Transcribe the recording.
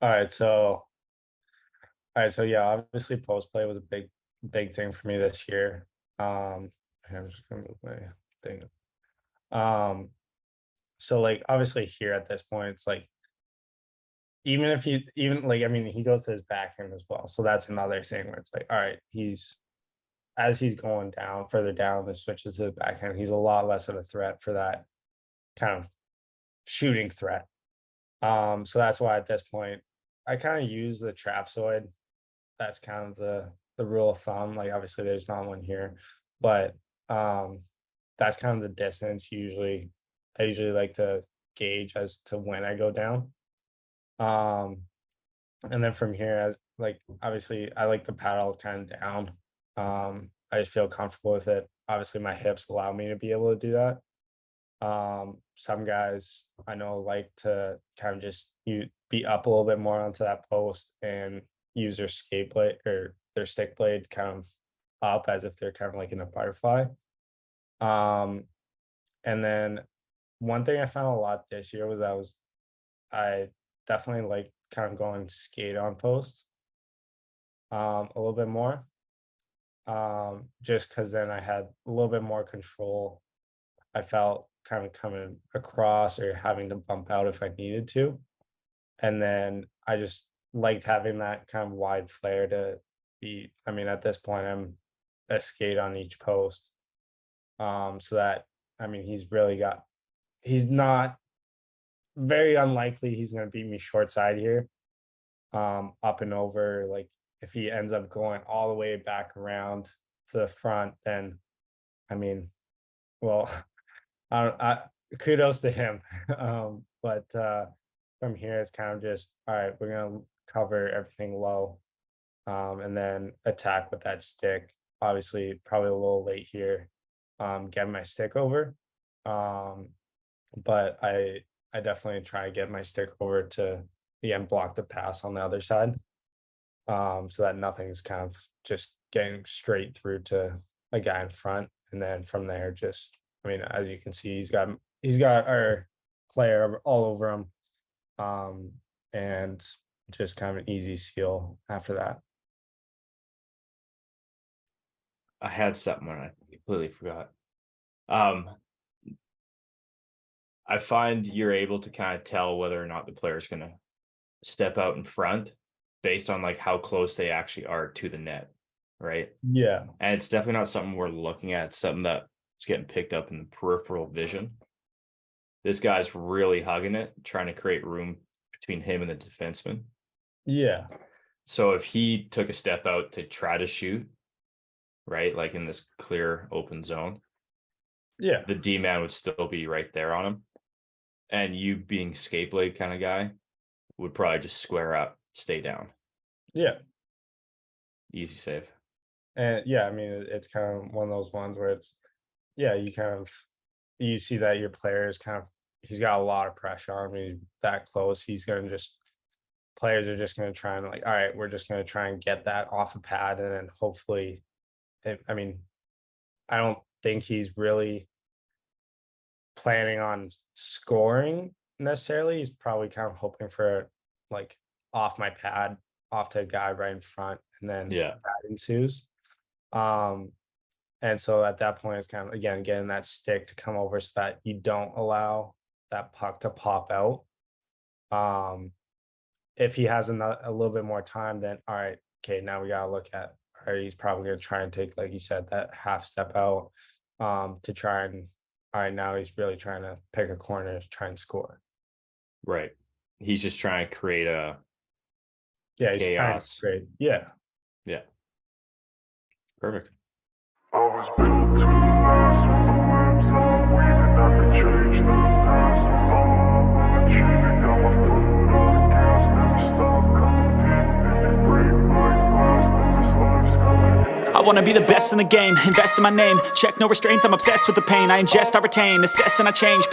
All right, so yeah, obviously post play was a big thing for me this year. I'm just gonna move my thing. Um, so like obviously here at this point, it's like even if he even like I mean he goes to his backhand as well. So that's another thing where it's like, all right, he's as he's going down further down the switches to the backhand, he's a lot less of a threat for that kind of shooting threat. So that's why at this point I kind of use the trapsoid. That's kind of the rule of thumb. Like obviously there's not one here, but that's kind of the distance I usually like to gauge as to when I go down. Um and then from here as like obviously I like the paddle kind of down. I just feel comfortable with it. Obviously my hips allow me to be able to do that. Some guys I know like to kind of just you be up a little bit more onto that post and use their skate blade or their stick blade kind of up as if they're kind of like in a butterfly. Um, and then one thing I found a lot this year I definitely like kind of going skate on post a little bit more. Just because then I had a little bit more control. I felt kind of coming across or having to bump out if I needed to. And then I just liked having that kind of wide flare to be, I mean, at this point, I'm a skate on each post. So that, I mean, he's not very unlikely he's going to beat me short side here, up and over. Like if he ends up going all the way back around to the front, then, I mean, well, I kudos to him. But from here, it's kind of just all right. We're gonna cover everything low, and then attack with that stick. Obviously, probably a little late here, getting my stick over. Um, but I definitely try to get my stick over to again block the pass on the other side, so that nothing's kind of just getting straight through to a guy in front, and then from there, just I mean, as you can see, he's got our player all over him, and just kind of an easy seal after that. I had something and I completely forgot. Um, I find you're able to kind of tell whether or not the player's going to step out in front based on like how close they actually are to the net, right? Yeah, And it's definitely not something we're looking at, it's something that's getting picked up in the peripheral vision. This guy's really hugging it, trying to create room between him and the defenseman. yeah, So if he took a step out to try to shoot, right, like in this clear open zone, yeah, the D man would still be right there on him. And you being skate blade kind of guy would probably just square up, stay down. yeah. Easy save. And yeah, I mean, it's kind of one of those ones where it's yeah, you see that your player is kind of he's got a lot of pressure on him. He's that close. He's gonna just players are just gonna try and like, all right, we're just gonna try and get that off a pad, and then hopefully, I mean, I don't think he's really planning on scoring necessarily. He's probably kind of hoping for like off my pad, off to a guy right in front, and then Yeah. that ensues. Um, and so at that point, it's kind of again getting that stick to come over so that you don't allow that puck to pop out. Um, if he has a little bit more time, then all right, okay, now we gotta look at all right, he's probably gonna try and take, like you said, that half step out to try and all right, now he's really trying to pick a corner to try and score. Right. He's just trying to create a Yeah, he's trying to chaos. create. Yeah. Yeah. Perfect. I was built to last with the limbs I'm weaving. I could change the past with all I'm achieving. Got my foot on the gas, never stop competing. If you break like glass, then this life's gonna end. I wanna be the best in the game, invest in my name. Check no restraints, I'm obsessed with the pain. I ingest, I retain, assess and I change.